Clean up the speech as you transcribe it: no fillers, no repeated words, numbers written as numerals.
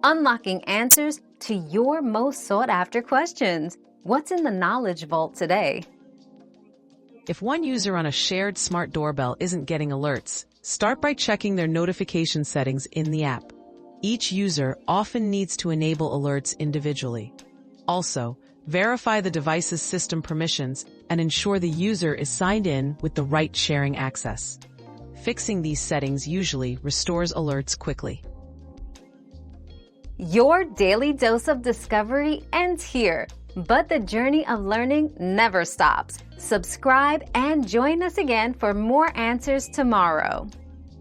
unlocking answers to your most sought-after questions. What's in the Knowledge Vault today? If one user on a shared smart doorbell isn't getting alerts, start by checking their notification settings in the app. Each user often needs to enable alerts individually. Also, verify the device's system permissions and ensure the user is signed in with the right sharing access. Fixing these settings usually restores alerts quickly. Your daily dose of discovery ends here, but the journey of learning never stops. Subscribe and join us again for more answers tomorrow.